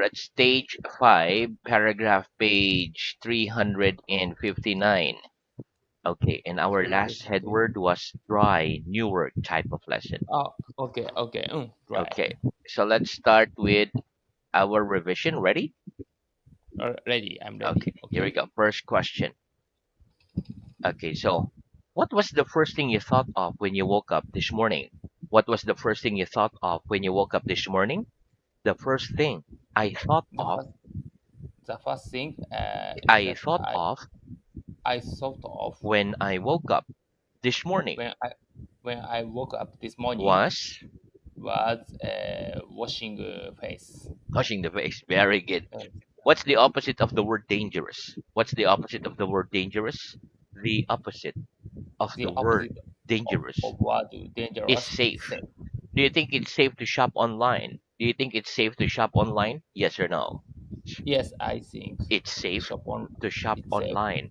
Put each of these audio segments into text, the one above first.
at stage 5, paragraph page 359. Okay, and our last 350. headword was dry, new word type of lesson. Oh, okay, okay. Right. Okay, so let's start with our revision. Ready? Ready. I'm ready. Okay, here we Okay. go. First question. Okay, so what was the first thing you thought of when you woke up this morning? What was the first thing you thought of when you woke up this morning? The first thing I thought The of, first, the first thing is I that thought of I thought of when I woke up this morning when I when I woke up this morning was was washing face. washing the face. Very good. Uh, What's the opposite of the word dangerous? What's the opposite of the word dangerous? The opposite of the the word opposite dangerous of what is dangerous is safe. safe. Do you think it's safe to shop online? Do you think it's safe to shop online? Yes or no? Yes, I think It's safe shop on to shop it's safe. online.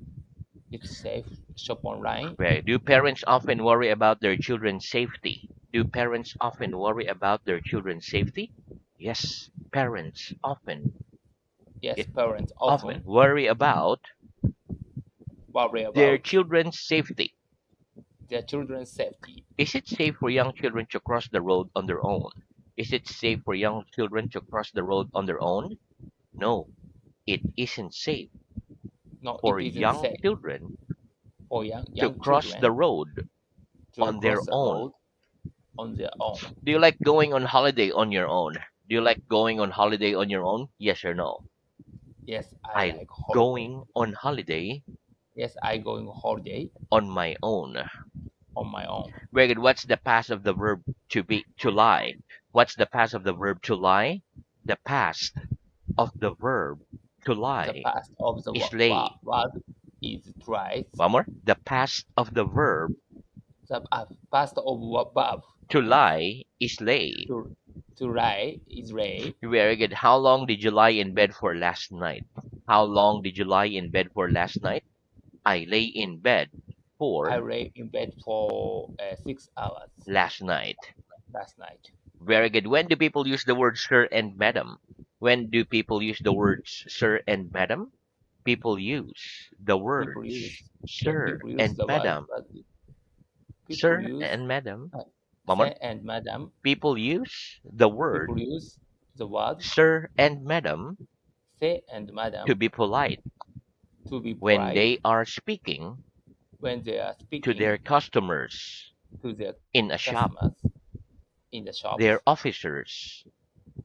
It's safe shop online. Right. Do parents often worry about their children's safety? Do parents often worry about their children's safety? Yes, parents Yes, yeah, parents often often worry about worry their about children's safety. their children's safety. Is it safe for young children to cross the road on their own? Is it safe for young children to cross the road on their own? No, it isn't safe No, for it isn't young safe children for to young cross the children road to on their cross the own. road on their own. Do you like going on holiday on your own? Do you like going on holiday on your own? Yes or no? Yes, I I like holiday. going on holiday Yes, I going holiday on my own. on my own. Very good. What's the past of the verb to lie? What's the past of the verb to lie? The past of the verb to The lie past of the is lay. verb is twice. One more. The past of the verb The past of verb to is lie is lay. to to lie is lay. Very good. How long did you lie in bed for last night? How long did you lie in bed for last night? I lay in bed I for lay in bed for 6 hours last night. last night. Very good. When do people use the word sir and madam? When do people use the words sir and madam? People use the People words use sir people use and the word, madam. but people Sir use and madam. One more. say and madam. People use the People word use the word sir and madam say and to madam be polite to be when polite they are speaking when they are to speaking their customers to their in a shop, customers in the shops, their officers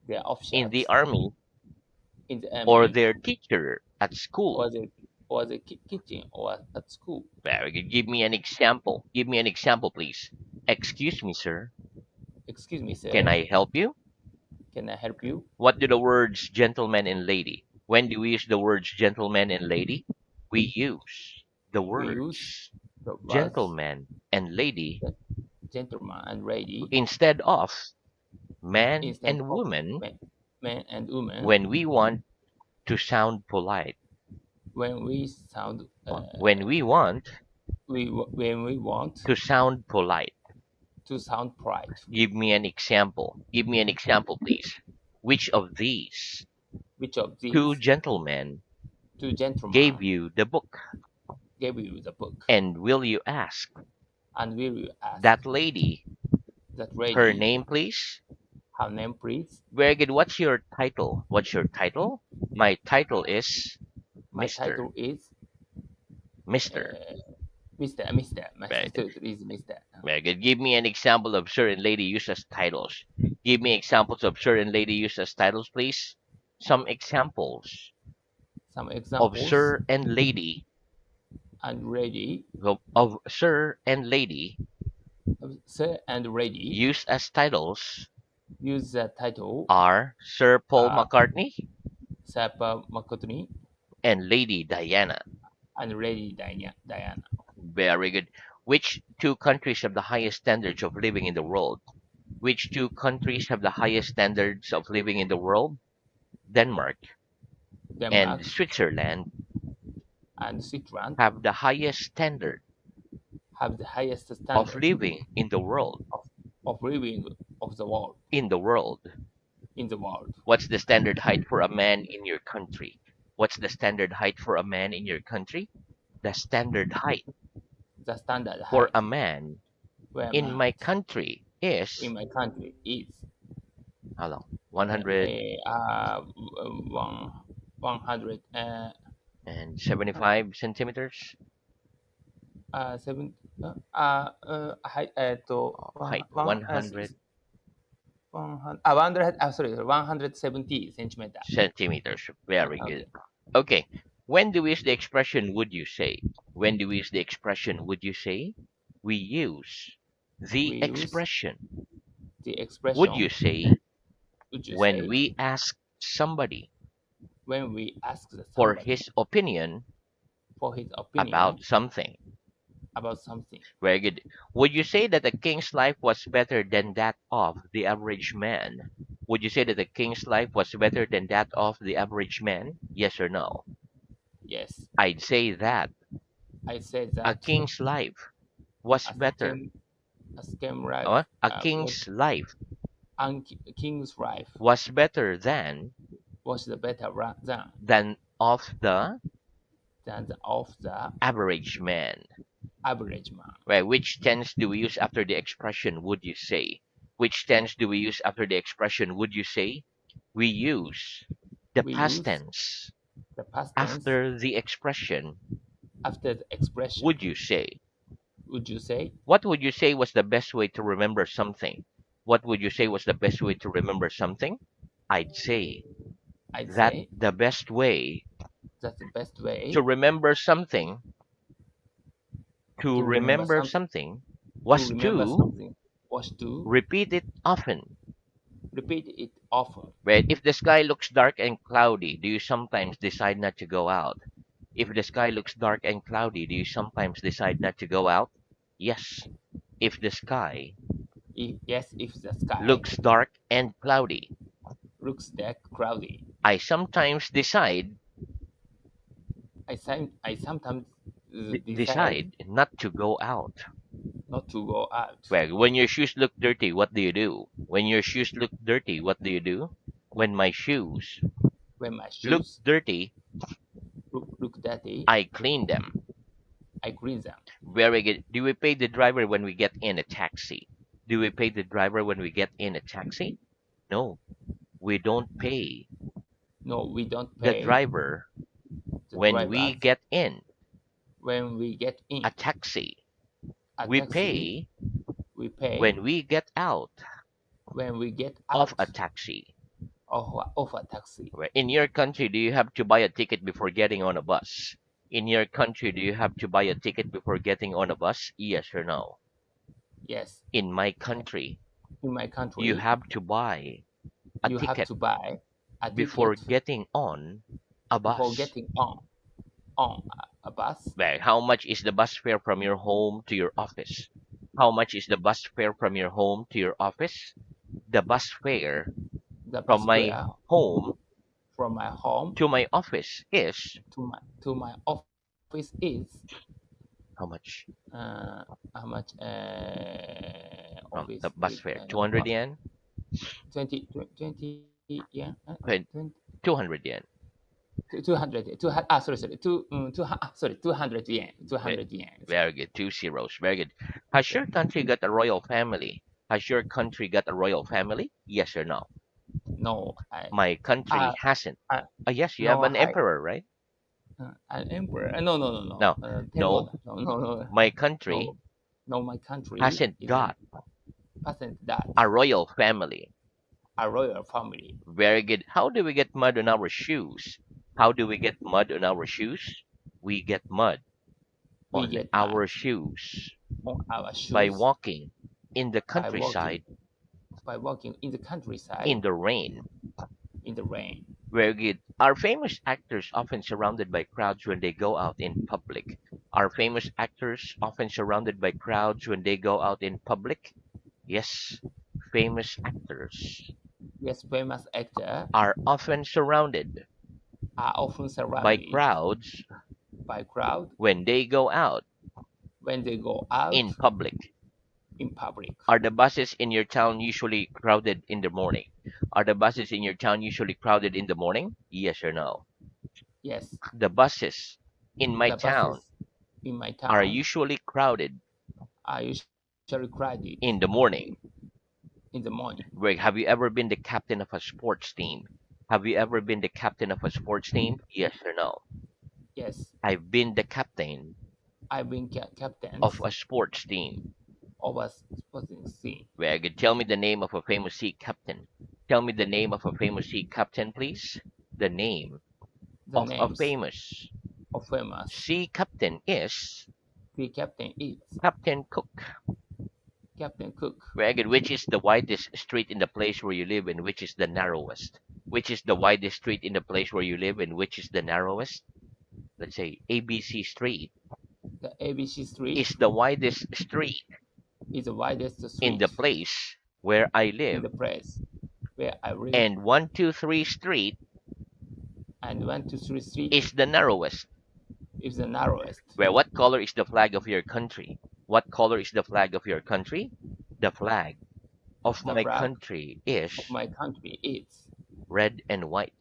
their in the officers, army, in the or army, their teacher at school. or the kitchen or at school. Very good. Give me an example. Give me an example, please. Excuse me, sir. Excuse me, Can sir. I help you? Can I help you? What do the words gentleman and lady? When do we use the words gentleman and lady? We use the We use words the words gentleman and lady that gentleman and lady instead of man instead and of woman man and woman when we want to sound polite. when we sound When we want when we want to sound polite. to sound polite. Give me an example. Give me an example, please. Which of these Which of two these gentlemen two gave gentlemen you the book? gave you the book? And will you ask And will you ask that lady that her lady name, please? her name, please? Very good. What's your title? What's your title? My title is My Mr. title is Mr. uh, Mr. My Very good. title is Mr. Very good. Give me an example of sir and lady used as titles. Give me examples of sir and lady used as titles, please. Some examples Some of examples sir and lady and lady, of sir and lady sir and lady used as titles use the title are Sir Paul McCartney Sapa McCartney and Lady Diana. and Lady Diana. Very good. Which two countries have the highest standards of living in the world? Which two countries have the highest standards of living in the world? Denmark and Denmark Switzerland and Switzerland have the highest standard have the highest of standard living in the world. of, of living of the world. In the world. in the world. What's the standard height for a man in your country? What's the standard height for a man in your country? The standard height The standard for height a man where in my man country is in my country is how long? uh, 100 one 100 and 75 centimeters. seven height Height one 100 100 sorry 170 centimeter. centimeters. Very good. Okay, Okay. When do we use the expression would you say? When do we use the expression would you say? We use the we use expression the would you expression say would you when say we ask somebody when we ask for somebody his opinion for his opinion about something. about something. Very good. Would you say that the king's life was better than that of the average man? Would you say that the king's life was better than that of the average man? Yes or no? Yes, I'd say that I said a that king's life was a better. scam a scam life A was king's life king's wife was better than was the better than of the than the of the average man. average man. Right? Which tense do we use after the expression would you say? Which tense do we use after the expression would you say? We use the We past use tense the past tense after the expression after the expression. would you say? Would you say? What would you say was the best way to remember something? What would you say was the best way to remember something? I'd say I'd that say the best way that's the best to way remember something, to to remember remember something. something To was remember to something was to repeat it often. repeat it often. Right? If the sky looks dark and cloudy, do you sometimes decide not to go out? If the sky looks dark and cloudy, do you sometimes decide not to go out? Yes. If the sky Yes, if the sky looks dark and cloudy, looks that cloudy, I sometimes decide I sometimes decide decide not to go out. not to go out. Well, when your shoes look dirty, what do you do? When your shoes look dirty, what do you do? When my shoes When my look shoes dirty, look dirty, I clean them. I clean them. Very good. Do we pay the driver when we get in a taxi? Do we pay the driver when we get in a taxi? No, we don't pay No, we don't the pay driver the when we driver get in when we get a in taxi. a We taxi. pay We pay when we get out when we get of a out taxi. of a taxi. Right? In your country, do you have to buy a ticket before getting on a bus? In your country, do you have to buy a ticket before getting on a bus? Yes or no? Yes, In my country, in my you country, have to buy a you have ticket to buy a before ticket getting on a before bus. getting on a bus. Right? How much is the bus fare from your home to your office? How much is the bus fare from your home to your office? The bus fare The from bus my fare home from my home to my office is to my office is how much? uh, how much office The bus is fare, 200 yen? 20 yeah Wait, 20, 200 yen. 200 sorry 200 yen Wait, 200 yen. very good. Two zeros. Very good. Has your country got a royal family? Has your country got a royal family? Yes or no? No, My country uh, hasn't. uh Yes, you have no an I emperor, right? an emperor. No, No, tengo no. no My country no no. My country hasn't isn't got hasn't that a royal family. a royal family. Very good. How do we get mud on our shoes? How do we get mud on our shoes? We get mud We on get mud our shoes on our by shoes walking in the by walking countryside in the in countryside the rain. in the rain. Very good. Are famous actors often surrounded by crowds when they go out in public? Are famous actors often surrounded by crowds when they go out in public? Yes, famous actors Yes, famous actor are often surrounded are often by surrounded crowds by crowd when they go out when they go out in public. in public. Are the buses in your town usually crowded in the morning? Are the buses in your town usually crowded in the morning? Yes or no? Yes, The buses in my the town buses in my are town usually crowded are usually crowded in the morning. in the morning. Greg, have you ever been the captain of a sports team? Have you ever been the captain of a sports team? Yes or no? Yes, I've been the captain I've been of captains a sports team. of a sporting scene. Very good. Tell me the name of a famous sea captain. Tell me the name of a famous sea captain, please. The name The of a names famous of famous sea captain is sea captain is Captain Cook. Captain Cook. Very good. Which is the widest street in the place where you live and which is the narrowest? Which is the widest street in the place where you live and which is the narrowest? Let's say ABC Street The ABC Street is the widest street is the widest in the street place where I in live, the place where I live, and 123 Street and 123 Street is the narrowest. is the narrowest. Where what color is the flag of your country? What color is the flag of your country? The flag of The my flag country is of my country is red and white.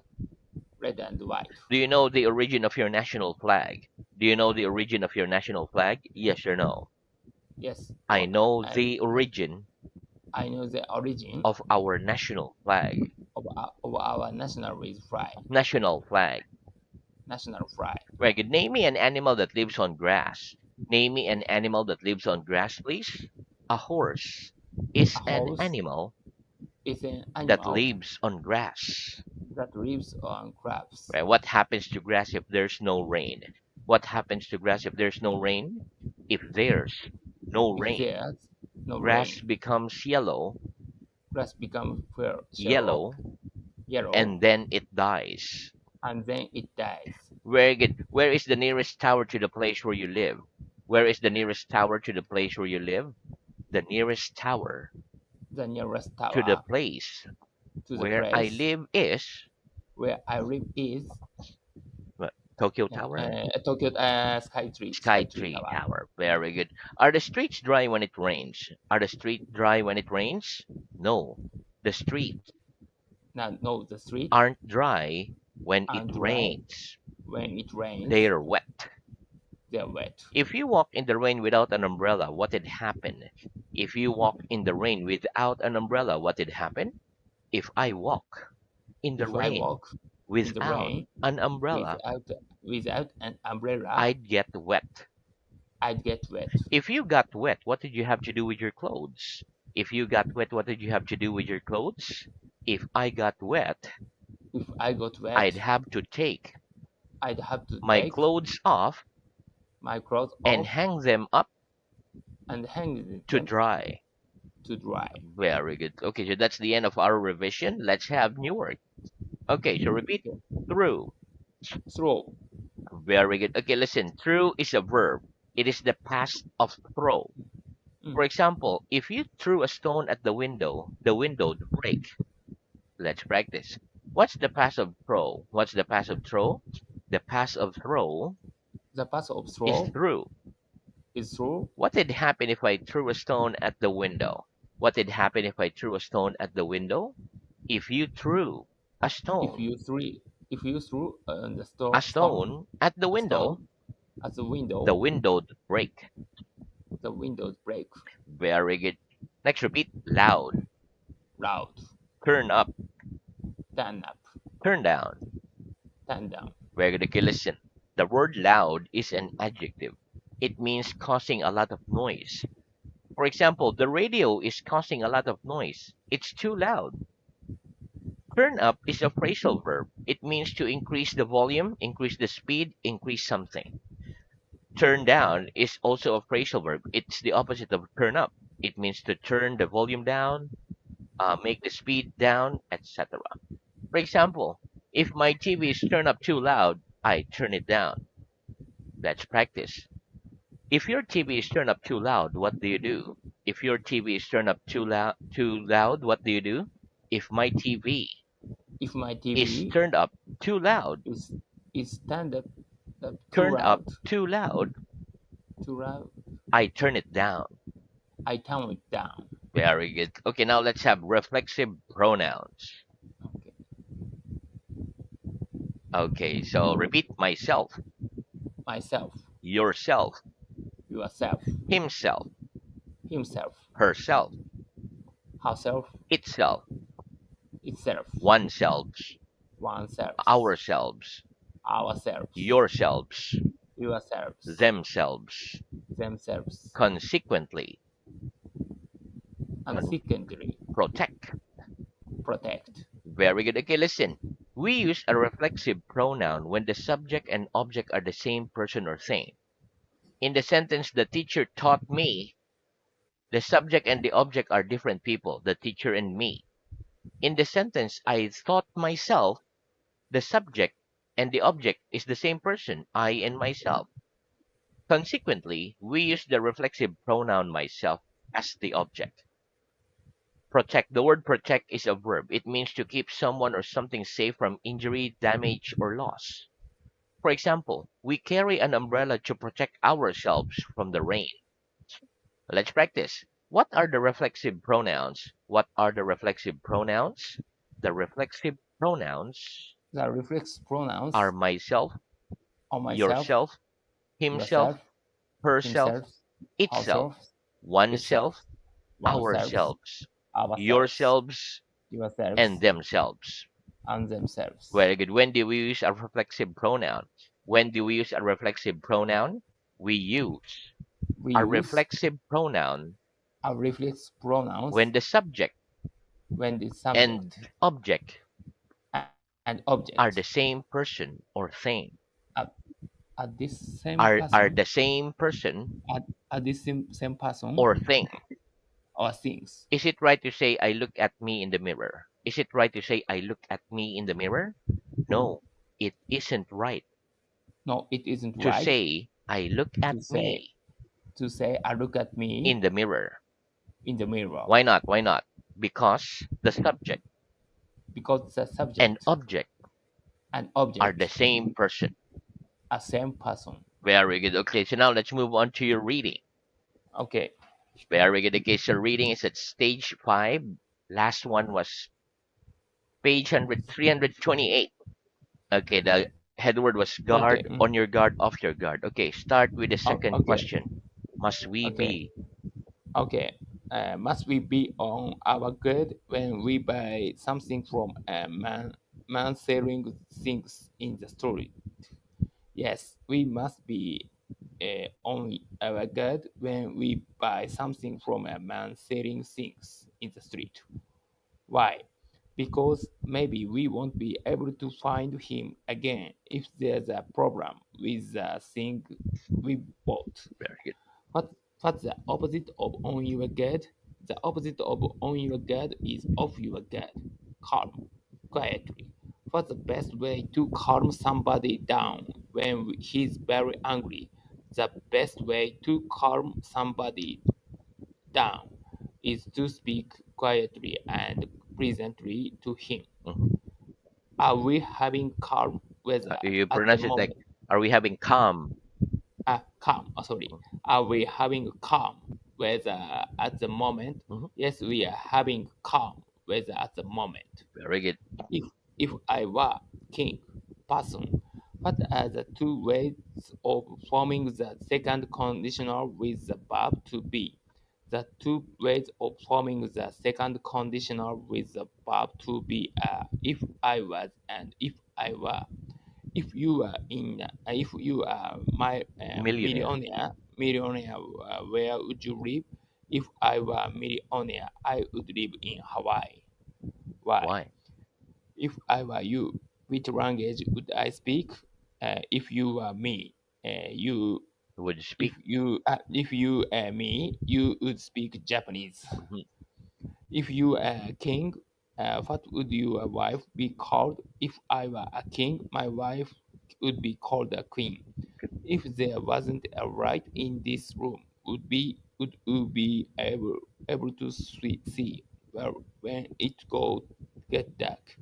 red and white. Do you know the origin of your national flag? Do you know the origin of your national flag? Yes or no? Yes, I know and the origin I know the origin of our national flag. of our national flag. National flag. National flag. Very good. Name me an animal that lives on grass. Name me an animal that lives on grass, please. A horse A is an horse animal is an that animal lives on grass. that lives on crabs. Right? What happens to grass if there's no rain? What happens to grass if there's no rain? If there's no If rain, there's no grass rain, becomes yellow, grass becomes shallow, yellow, yellow, and then it dies. and then it dies. Very good. Where is the nearest tower to the place where you live? Where is the nearest tower to the place where you live? The nearest tower The nearest to the tower place to the where I place live is where I live is what, Tokyo Tower? Tokyo Sky Tree Skytree Tower. Tower. Very good. Are the streets dry when it rains? Are the streets dry when it rains? No. The streets Now, no, the street aren't dry when it and dry rains. when it rains. They're wet. They're wet. If you walk in the rain without an umbrella, what did happen? If you walk in the rain without an umbrella, what did happen? If I walk in the If I rain walk in the without rain an umbrella, without an umbrella, I'd get wet. I'd get wet. If you got wet, what did you have to do with your clothes? If you got wet, what did you have to do with your clothes? If I got wet, If I got I'd wet, have to take I'd have to my take clothes off my clothes and off hang them up and hang to them dry. to dry. Very good. Okay, so that's the end of our revision. Let's have new work. Okay, so repeat Okay. through. Throw. Very good. Okay, listen. Through is a verb. It is the past of throw. Mm. For example, if you threw a stone at the window would break. Let's practice. What's the past of throw? What's the past of throw? The past of throw The pass of is throw through. is through. What did happen if I threw a stone at the window? What did happen if I threw a stone at the window? If you threw a If stone, you threw if you threw the a stone stone at the a window, stone at the the window, window would break. the windows break. Very good. Next, repeat loud, Loud. turn up, Stand up. turn down. Stand down. Very good. Okay, listen. The word loud is an adjective. It means causing a lot of noise. For example, the radio is causing a lot of noise. It's too loud. Turn up is a phrasal verb. It means to increase the volume, increase the speed, increase something. Turn down is also a phrasal verb. It's the opposite of turn up. It means to turn the volume down, make the speed down, etc. For example, if my TV is turned up too loud, I turn it down. Let's practice. If your TV is turned up too loud, what do you do? If your TV is turned up too loud, what do you do? If my TV If my is TV turned up too loud, is stand up too turned up loud, too loud, too loud, I turn it down. I turn it down. Very good. Okay, now let's have reflexive pronouns. Okay. Okay, so repeat myself, Myself, yourself, yourself, himself, himself, herself, herself, itself, itself, oneself, oneself, ourselves, ourselves, yourselves, yourselves, themselves, themselves, consequently, and con- secondly, protect. protect. Very good. Okay, listen. We use a reflexive pronoun when the subject and object are the same person or thing. In the sentence, the teacher taught me, the subject and the object are different people, the teacher and me. In the sentence, I thought myself, the subject and the object is the same person, I and myself. Consequently, we use the reflexive pronoun myself as the object. Protect. The word protect is a verb. It means to keep someone or something safe from injury, damage, or loss. For example, we carry an umbrella to protect ourselves from the rain. Let's practice. What are the reflexive pronouns? What are the reflexive pronouns? The reflexive pronouns The reflex are pronouns myself, on myself, yourself, himself, yourself, herself, himself, itself, herself, itself, oneself, oneself, ourselves, ourselves, yourselves, and yourselves, themselves. and themselves. Very good. When do we use a reflexive pronoun? When do we use a reflexive pronoun? We use We a use reflexive pronoun a reflex pronouns when the subject when the and subject object and are object the same person or thing. are, are this same Are person, the same person are this same person or thing. or things. Is it right to say I look at me in the mirror? Is it right to say I look at me in the mirror? No, it isn't right No, it isn't to right say I look at to say me I look at me in the mirror. in the mirror Why not? Why not? Because the subject because the and subject object and are the object same person. are same person. Very good. Okay, so now let's move on to your reading. Okay, Very good. Okay, so reading is at stage 5. Last one was page 100, 328. Okay, the headword was okay, guard, on your guard, off your guard. Okay, start with the oh, second okay, question. Must we okay, be okay. Must we be on our guard when we buy something from a man selling things in the street? Yes, we must be on our guard when we buy something from a man selling things in the street. Why? Because maybe we won't be able to find him again if there's a problem with the thing we bought. very good? What, what's the opposite of on your guard? The opposite of on your guard is off your guard. Calm, quietly. What's the best way to calm somebody down when he's very angry? The best way to calm somebody down is to speak quietly and pleasantly to him. Mhm. Are we having calm weather You at the pronounce it like, moment? are we having calm? Sorry. Are we having calm weather at the moment? Mhm. Yes, we are having calm weather at the moment. Very good. If if I were king person, what are the two ways of forming the second conditional with the verb to be? The two ways of forming the second conditional with the verb to be are if I was and if I were. If you are my Millionaire. millionaire, where would you live? If I were millionaire, I would live in Hawaii. Why? Why? If I were you, which language would I speak? If you were me, you Would you speak? if you me, you would speak Japanese. Mhm. If you a king, what would your wife be called? If I were a king, my wife would be called a queen. If there wasn't a light in this room, would you be able to see well when it go get dark?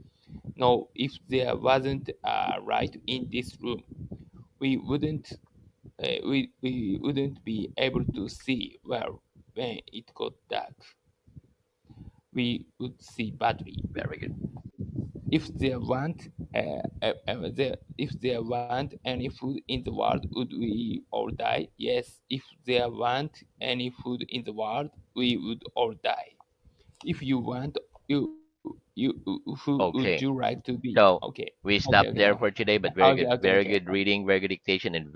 No, if there wasn't a light in this room, we wouldn't we wouldn't be able to see well when it got dark, we would see badly. Very good. If there weren't if there weren't any food in the world, would we all die? Yes. If there weren't any food in the world, we would all die. If you want, who would you Okay. like to be? So Okay, we okay, stop okay, there for today, but okay, okay, very okay. good reading, very good dictation, and